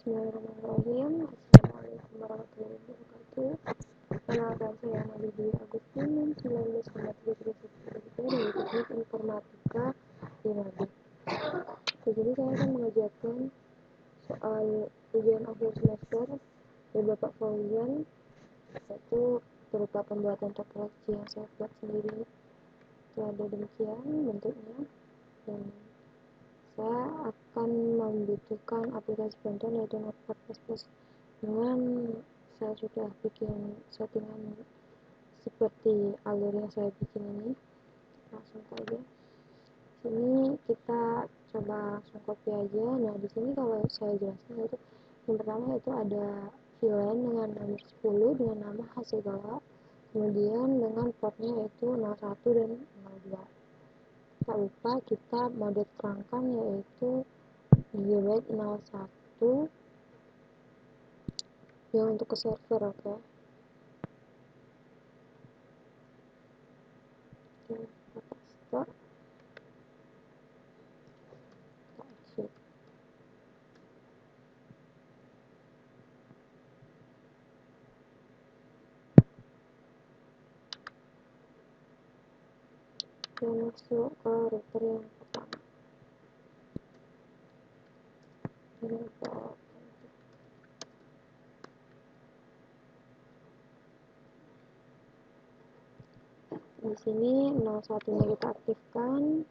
Bismillahirrahmanirrahim. Assalamualaikum warahmatullahi wabarakatuh. Perkenalkan, saya Nabi Dwi Agustin 1993 dari Teknik Informatika 5B. Jadi saya akan mengajarkan soal ujian akhir semester dari Bapak Fauzan, yaitu berupa pembuatan topologi yang saya buat sendiri. Itu ada demikian bentuknya, dan saya akan membutuhkan aplikasi bantuan yaitu Notepad++ dengan saya sudah bikin settingan seperti alur yang saya bikin ini. Langsung saja sini kita coba langsung copy aja. Nah, di sini kalau saya jelaskan itu yang pertama itu ada VLAN dengan nomor 10 dengan nama Hasegawa, kemudian dengan portnya yaitu 01 dan 02. Tak lupa kita mode terangkan yaitu GB 01 yang untuk ke server. Oke. Kita exit. Kita masuk ke router yang pertama. Di sini 01-nya kita aktifkan,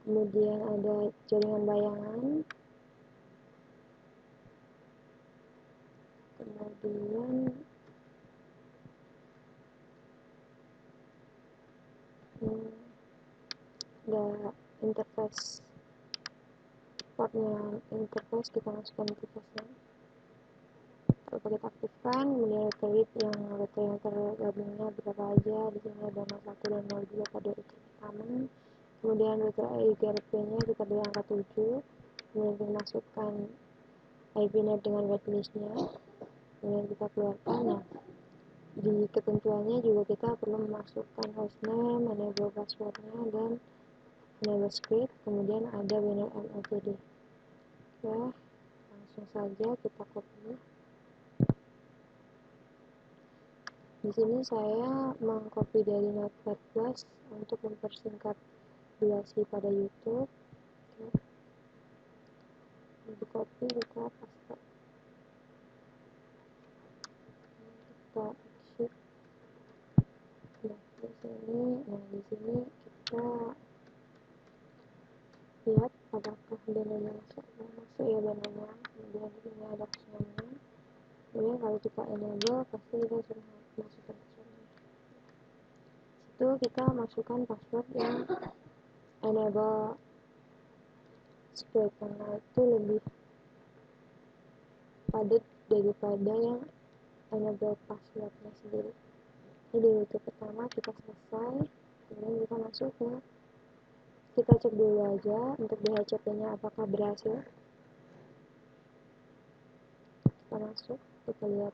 kemudian ada jaringan bayangan, kemudian ada interface portnya, interface kita masukkan interface-nya. Kalau kita aktifkan, kemudian router yang tergabungnya berapa aja. Di sini ada 01 dan 02 pada router pertama. Kemudian router IGRP-nya kita beri angka 7. Kemudian kita masukkan IPnet dengan whitelist-nya. Kemudian kita keluarkan. Nah, di ketentuannya juga kita perlu memasukkan hostname, enable password-nya, dan enable script. Kemudian ada WNLTD. Ya, langsung saja kita copy. Di sini saya mengcopy dari Notepad+ untuk mempersingkat durasi pada YouTube. Oke. Di copy kita paste. Kita exit. Nah, di sini kita lihat apakah bannernya masuk ya bannernya. Kemudian di sini ada passwordnya. Kemudian kalau kita enable pasti kita sudah masukkan passwordnya. Itu kita masukkan password yang enable script, karena itu lebih padat daripada yang enable passwordnya sendiri. Jadi itu pertama kita selesai, kemudian kita masuk ke, kita cek dulu aja untuk DHCP-nya apakah berhasil. Kita masuk, kita lihat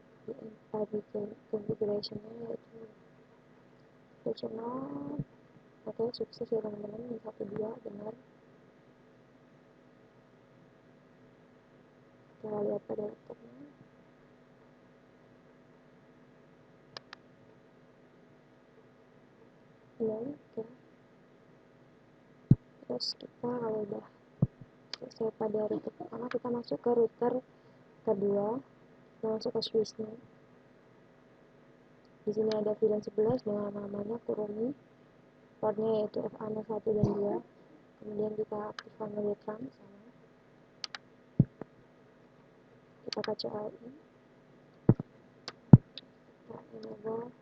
di configuration-nya yaitu operational. Oke, sukses ya teman-teman, 1-2 benar. Kita lihat pada laptopnya. Oke. Terus kita kalau udah selesai pada router pertama, kita masuk ke router kedua, kita masuk ke switch-nya. Di sini ada VLAN 11 dengan namanya Kurumi, portnya yaitu FA01 dan 2. Kemudian kita aktifkan mode trunk sama. Kita KCLI. Kita enable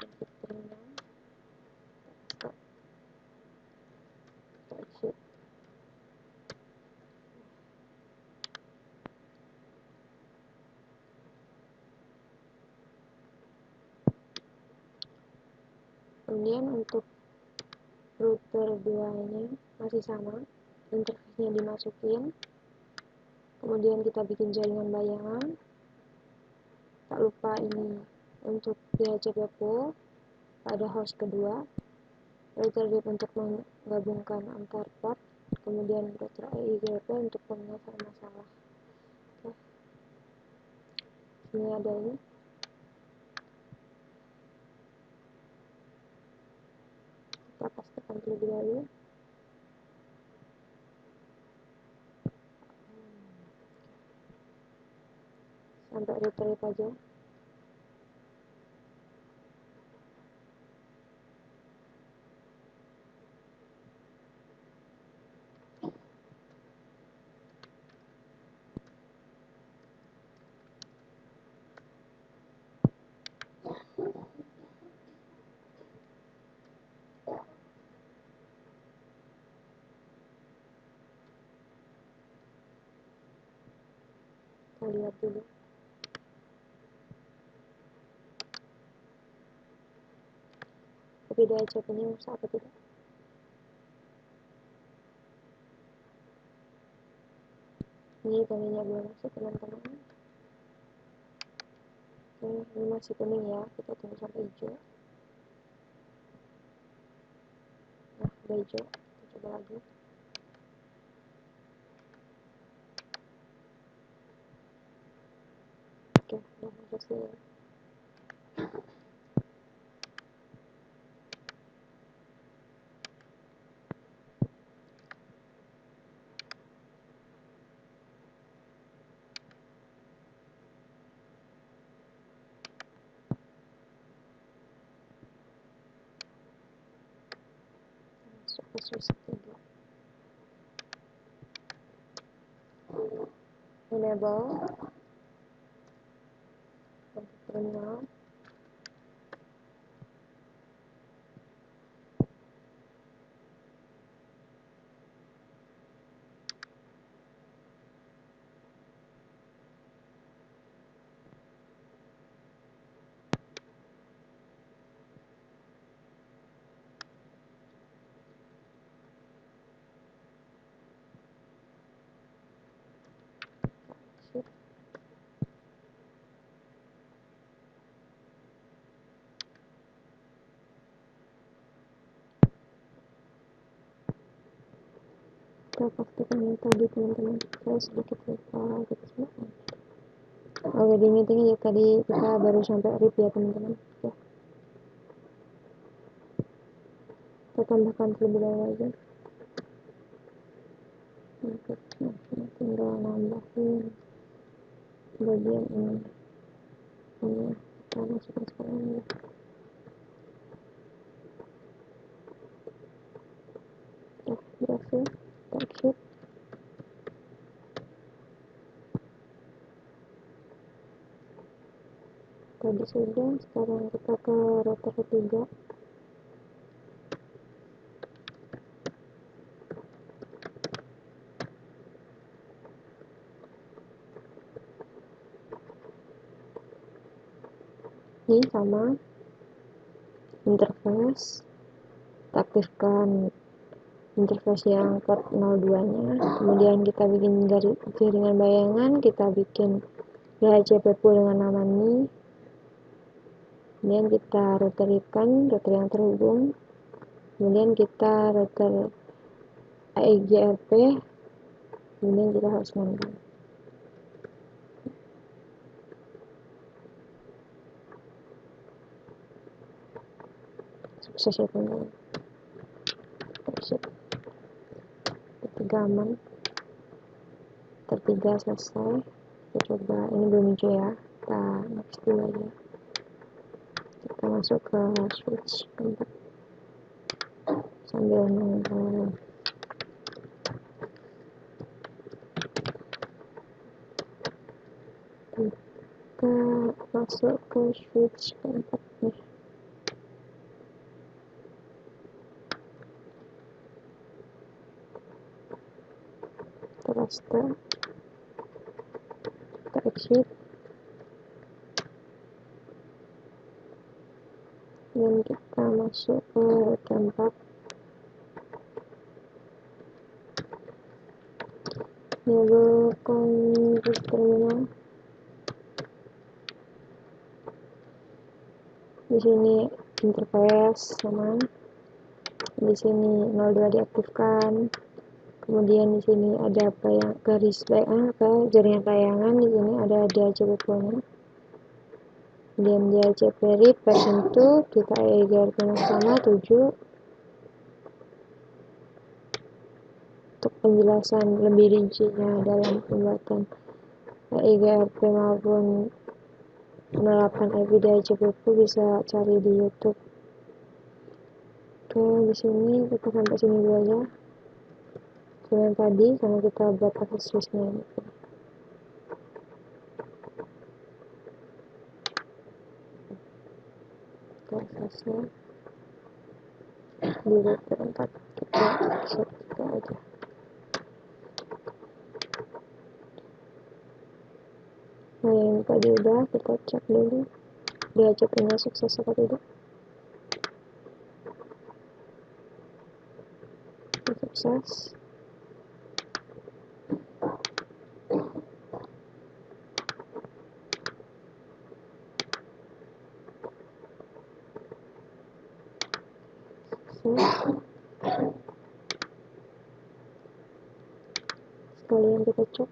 untuk terminal. Kita exit. Kemudian untuk router 2 ini masih sama, interface-nya dimasukin, kemudian kita bikin jaringan bayangan. Tak lupa ini untuk DHCP pool pada host kedua, router deep untuk menggabungkan antar port, kemudian router EIGRP untuk penyelesaian masalah. Oke, ini ada ini. Kita pastikan terlebih dahulu. Sampai router itu aja. Kita lihat dulu. Video chat ini rusak apa tidak? Ini tandanya belum masuk teman-teman. Oke, ini masih kuning ya, kita tunggu sampai hijau. Nah, udah hijau, kita coba lagi. Oke, udah berhasil. Masuk ke switch 3. Enable untuk terminal. Shift. Kita pastikan ini tadi teman-teman, saya sedikit lupa kecil. Oke, di meeting ya tadi kita baru sampai RIP ya teman-teman. Oke, kita tambahkan terlebih dahulu aja. Oke, nah, tinggal nambahin bagian ini. Ini kita masukkan sekarang ya. Oke, berhasil. Kita exit. Tadi sudah, sekarang kita ke router ketiga. Ini sama interface, kita aktifkan interface yang port 02 nya, kemudian kita bikin jaringan bayangan, kita bikin DHCP pool dengan nama ini, kemudian kita routerkan router yang terhubung, kemudian kita router EIGRP, kemudian kita harus nambah. Sukses ya teman-teman. Ketiga aman, ketiga selesai. Kita coba, ini belum hijau ya, kita next dulu aja. Kita masuk ke switch 4 sambil nunggu. Kita masuk ke switch 4 nih. Terus kita exit dan kita masuk ke router 4. Enable config terminal. Di sini interface sama, di sini 02 diaktifkan, Kemudian di sini ada apa yang garis jaringan tayangan, di sini ada DHCP-nya. Kemudian DHCP RIP version 2, kita EIGRP sama 7. Untuk penjelasan lebih rincinya dalam pembuatan EIGRP maupun penerapan IP DHCP bisa cari di YouTube. Oke, di sini kita sampai sini dulu aja. Sebenarnya tadi karena kita buat akses switch-nya ini. Aksesnya di router 4 kita set aja. Nah, yang tadi udah kita cek dulu DHCP-nya sukses atau tidak. Sukses. Sekalian kita cek.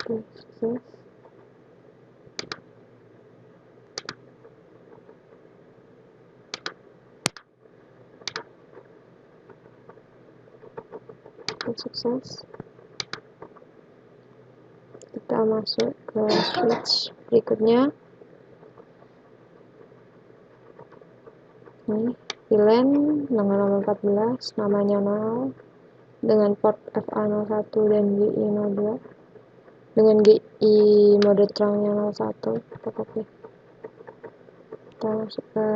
Oke, sukses. Sukses. Kita masuk ke switch berikutnya. Ini VLAN dengan nomor 14, namanya 0 dengan port FA01 dan GI02 dengan GI mode terangnya 01. Kita copy. Kita masuk ke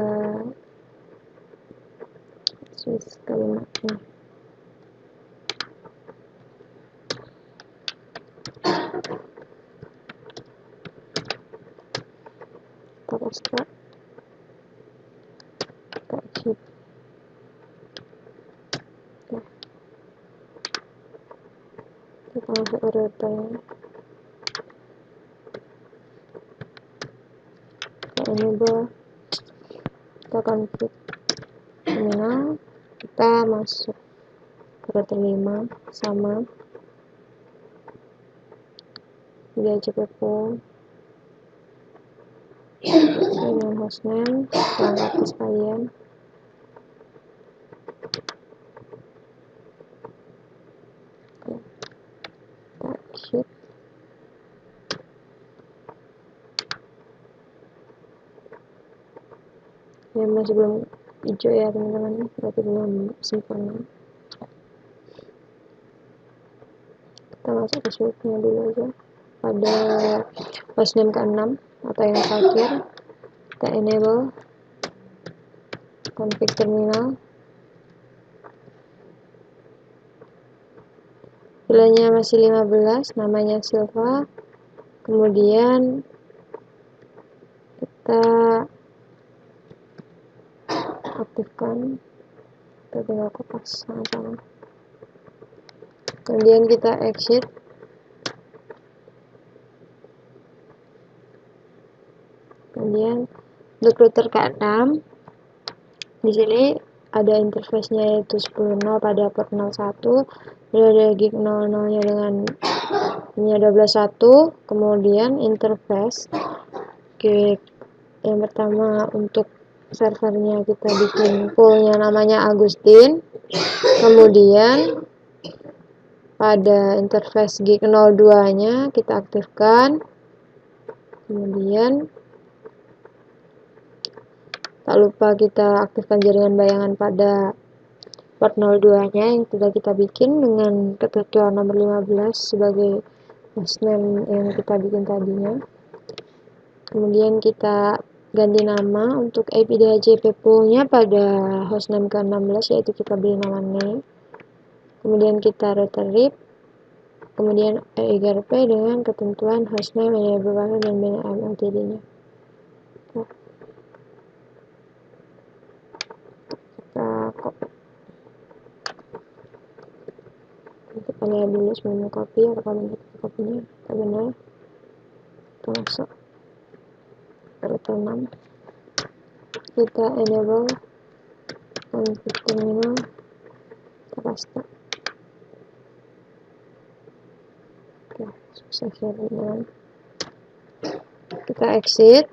switch kelima ini. Kita paste. Kita exit. Oke. Kita masuk ke routernya. Kita enable. Kita config terminal. Kita masuk ke router 5 sama DHCP pool dengan hostname perangkat sekalian. Kita exit. Ya, masih belum hijau ya teman-teman, berarti belum sempurna. Kita masuk ke switch-nya dulu aja. Pada hostname ke-6 atau yang terakhir, kita enable config terminal. Pilihannya masih 15, namanya Silva. Kemudian kita aktifkan, kita tinggal kopas sama-sama. Kemudian kita exit. Kemudian untuk router K6 di sini ada interface-nya yaitu 10.0 pada port 01, ada gig 00-nya dengan ini 12.1, kemudian interface gig yang pertama untuk servernya kita bikin poolnya namanya Agustin, kemudian pada interface gig 02-nya kita aktifkan, kemudian tak lupa kita aktifkan jaringan bayangan pada port 02-nya yang sudah kita bikin dengan ketentuan nomor 15 sebagai hostname yang kita bikin tadinya. Kemudian kita ganti nama untuk IP DHCP pool-nya pada hostname ke-16, yaitu kita beri nama name. Kemudian kita router RIP, kemudian EIGRP dengan ketentuan hostname, enable password, dan BNAM LTD-nya. Kita copy. Kita lihat dulu sebelum copy apakah benar copy-nya kita benar. Kita masuk router 6. kita enable config terminal, kita paste. Oke, sukses ya teman-teman. Kita exit.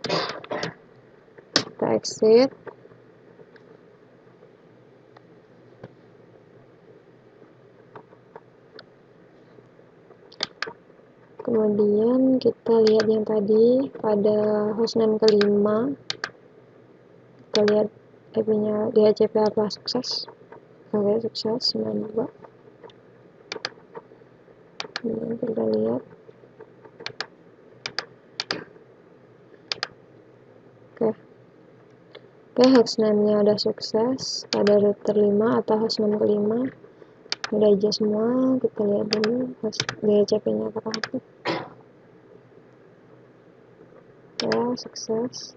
Kemudian kita lihat yang tadi pada hostname kelima, kita lihat IP-nya DHCP apa sukses. Oke, sukses 92. Kemudian kita lihat. Oke, hostname-nya udah sukses pada router 5 atau hostname kelima. Udah hijau semua. Kita lihat dulu host DHCP-nya apakah aktif. Ya, sukses.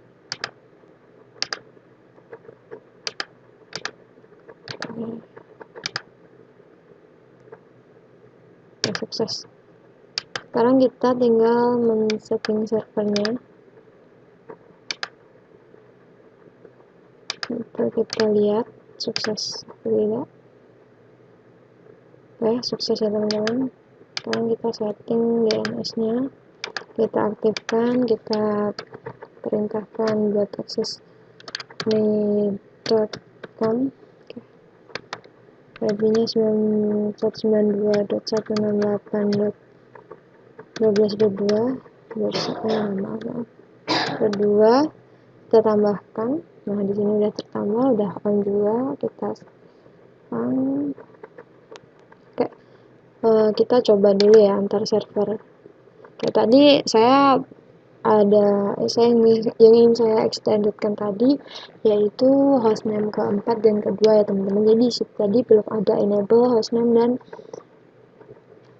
Ya, sukses. Sekarang kita tinggal men-setting servernya. Kita lihat sukses tidak. Oke, sukses ya teman-teman. Sekarang kita setting DNS-nya, kita aktifkan, kita perintahkan buat akses me.com. IP-nya 192.168.12.2 maaf. Kedua, kita tambahkan. Nah, di sini udah tertambah, udah on juga. Kita kita coba dulu ya antar server. Kayak tadi saya yang ingin saya extendedkan tadi, yaitu hostname keempat dan kedua ya teman-teman. Jadi tadi belum ada enable hostname dan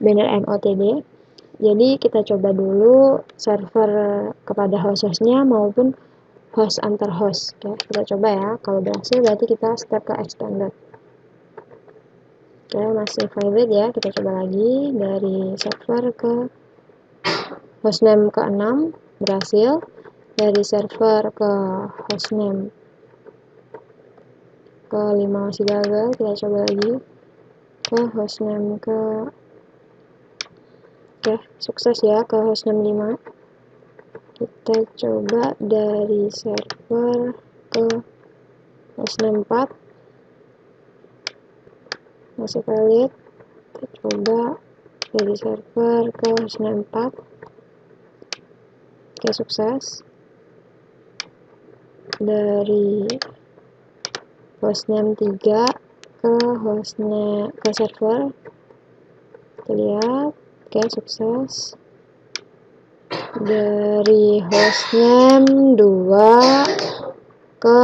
banner MOTD. Jadi kita coba dulu server kepada host-hostnya maupun host antar host. Oke, kita coba ya. Kalau berhasil berarti kita step ke extended. Oke, masih private ya. Kita coba lagi dari server ke hostname ke-6 berhasil. Dari server ke hostname ke-5 masih gagal. Kita coba lagi ke hostname Oke, sukses ya ke hostname 5. Kita coba dari server ke hostname 4 masih valid. Kita coba dari server ke hostname 4. Oke, sukses. Dari hostname 3 ke server, kita lihat. Oke, sukses. Dari hostname 2 ke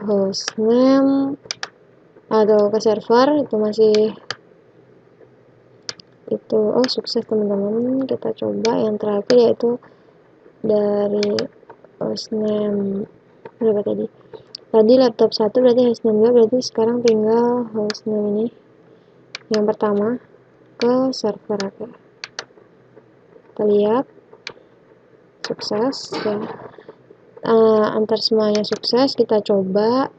hostname atau ke server itu masih sukses teman-teman. Kita coba yang terakhir yaitu dari hostname berapa tadi laptop 1 berarti hostname 2, berarti sekarang tinggal hostname ini yang pertama ke server. Oke, kita lihat sukses ya. Antar semuanya sukses. Kita coba,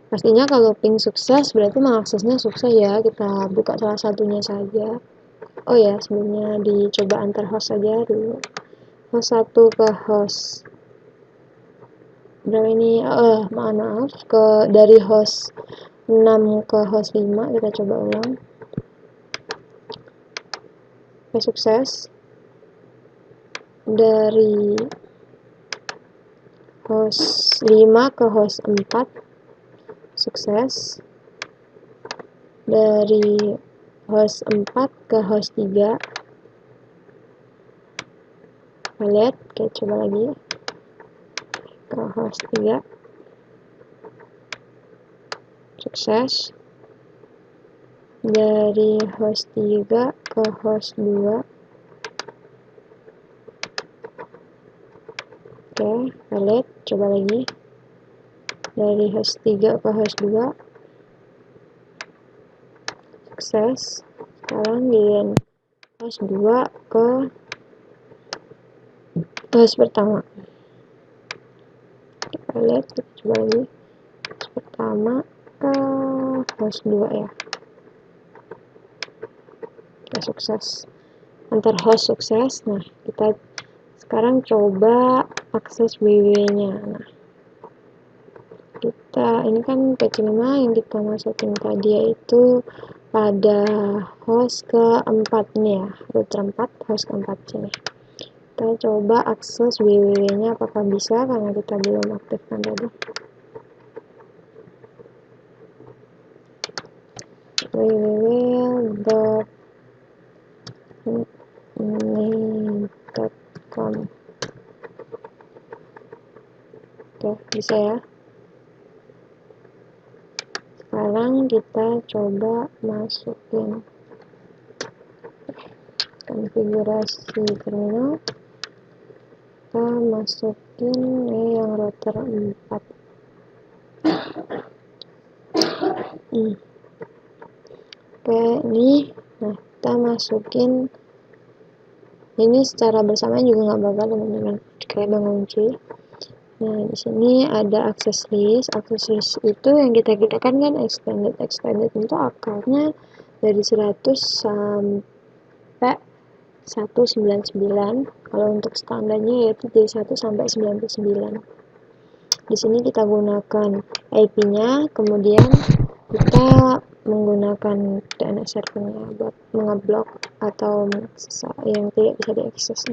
pastinya kalau ping sukses berarti mengaksesnya sukses ya. Kita buka salah satunya saja. Oh ya, sebelumnya dicoba antar host saja dulu. Host 1 ke host berapa ini? Maaf, dari host 6 ke host 5 kita coba ulang. Oke, sukses. Dari host 5 ke host 4 sukses. Dari host 4 ke host 3 kita lihat. Oke, coba lagi ke host 3 sukses. Dari host 3 ke host 2. Oke, valid. Coba lagi. Dari host 3 ke host 2. Sukses. Sekarang di host 2 ke host pertama. lihat, kita coba lagi. Pertama ke host 2 ya. Oke, sukses. Antar host sukses. Nah, kita sekarang coba akses www-nya. Nah, ini kan PC5 yang kita masukin tadi yaitu pada host keempat nih ya, router 4, host keempat sini. Kita coba akses www-nya apakah bisa, karena kita belum aktifkan tadi. www.name.com. Oke, bisa ya. Sekarang kita coba masukin konfigurasi terminal. Kita masukin yang router 4. Oke, ini nah kita masukin ini secara bersamaan juga nggak apa-apa teman-teman, kayak mengunci. Nah, di sini ada access list. Access list itu yang kita gunakan kan extended untuk akarnya dari 100 sampai 199. Kalau untuk standarnya yaitu dari 1 sampai 99. Di sini kita gunakan IP-nya, kemudian kita menggunakan DNS servernya buat mengeblok atau yang tidak bisa diakses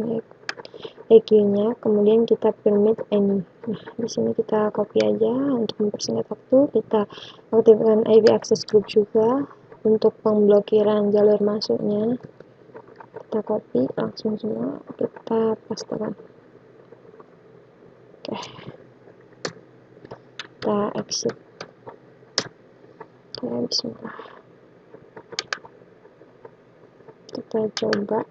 EQ-nya, kemudian kita permit any. Nah, di sini kita copy aja untuk mempersingkat waktu. Kita aktifkan IP access group juga untuk pemblokiran jalur masuknya. Kita copy langsung semua, kita pastekan. Oke, kita exit. Oke, bismillah. Kita coba.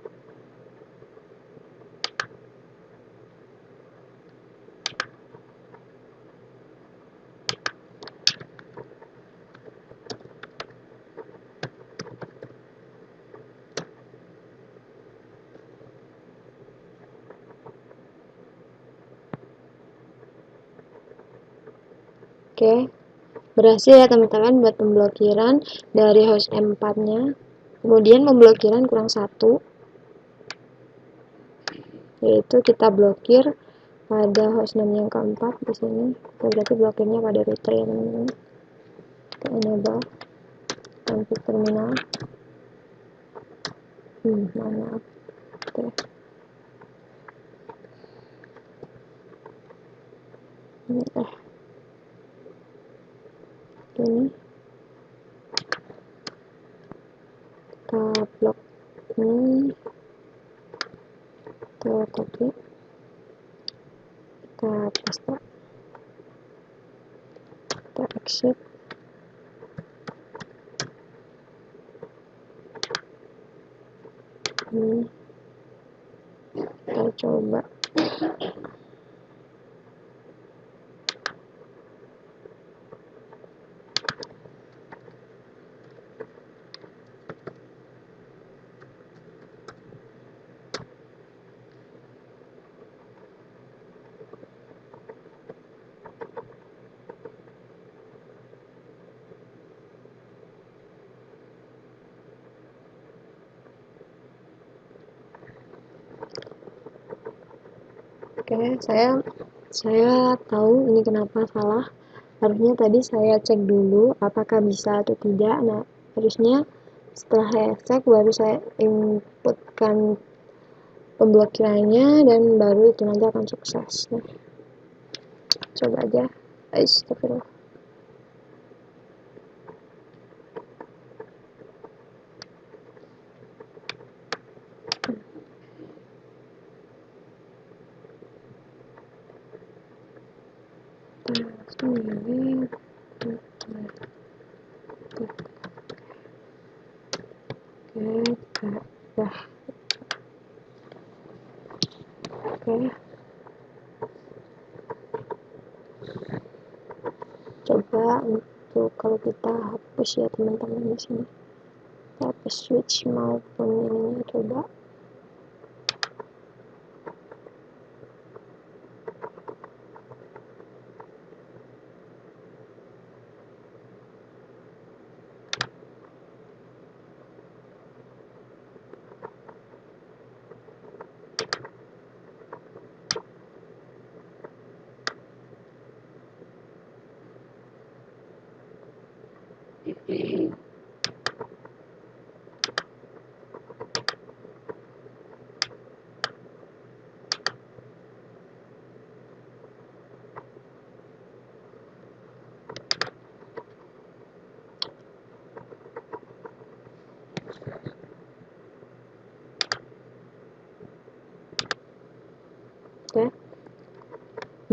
Oke, berhasil ya teman-teman buat pemblokiran dari host M4-nya. Kemudian pemblokiran kurang satu, yaitu kita blokir pada host 6 yang keempat di sini. Berarti blokirnya pada router ya teman-teman. Kita enable config terminal. Maaf. Oke. Ini kita blok ini, kita copy, kita paste, kita exit. Ini kita coba. Oke, saya tahu ini kenapa salah. Harusnya tadi saya cek dulu apakah bisa atau tidak. Nah, harusnya setelah saya cek baru saya inputkan pemblokirannya dan baru itu nanti akan sukses. Nah, coba aja. Astagfirullah. Oke. Coba untuk kalau kita hapus ya teman-teman di sini. Kita hapus switch maupun ini, coba.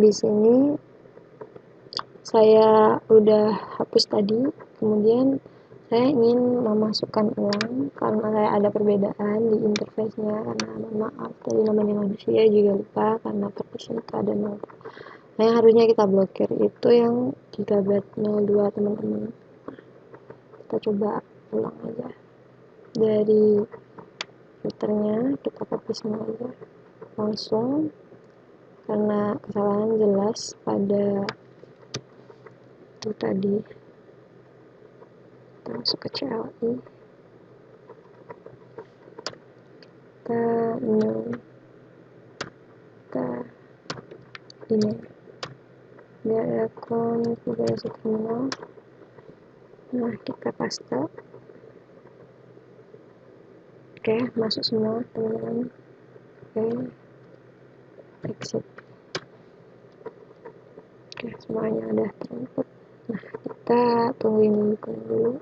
Di sini saya udah hapus tadi, kemudian saya ingin memasukkan ulang karena saya ada perbedaan di interface-nya, karena mohon maaf tadi namanya manusia juga lupa karena partitionka dan nah, yang harusnya kita blokir itu yang gigabyte 02 teman-teman. Kita coba ulang aja dari filternya, kita copy semua aja langsung karena kesalahan jelas pada itu tadi. Kita masuk ke CLI, kita new, kita ini biar ada konfigurasi terminal. Nah, kita paste. Oke, masuk semua teman-teman. Oke, exit. Oke, semuanya udah terinput. Nah, kita tunggu ini kuning dulu.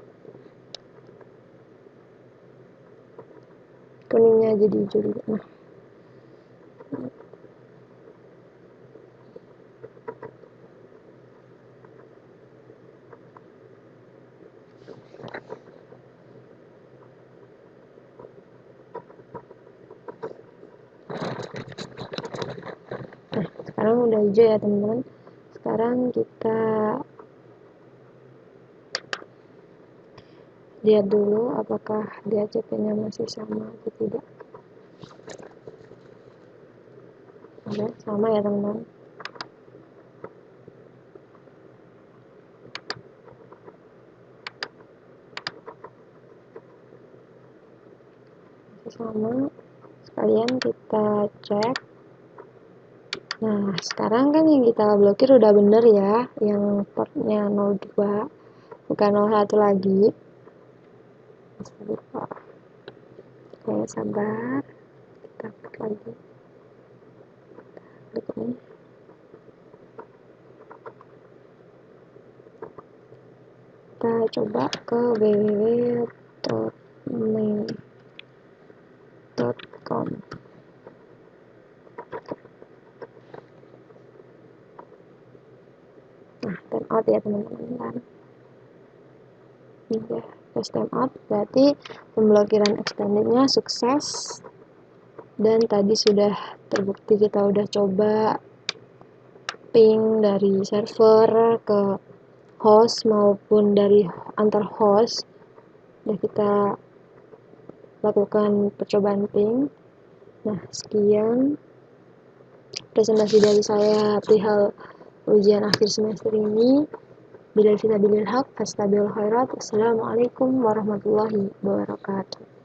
Kuningnya jadi hijau juga. Nah, sekarang udah hijau ya teman-teman. Sekarang kita lihat dulu apakah DHCP-nya masih sama atau tidak. Oke, sama ya teman-teman. Masih sama. Sekalian kita cek. Nah, sekarang kan yang kita blokir udah bener ya, yang portnya 02 bukan 01 lagi. Oke, sabar, kita klik lagi, klik ini. Kita coba ke www.mail.com. Nah, time out ya teman-teman. Udah time out, berarti pemblokiran extendednya sukses. Dan tadi sudah terbukti, kita udah coba ping dari server ke host maupun dari antar host. Udah kita lakukan percobaan ping. Nah, sekian presentasi dari saya perihal ujian akhir semester ini. Billahi taufiq wal hidayah. Assalamualaikum warahmatullahi wabarakatuh.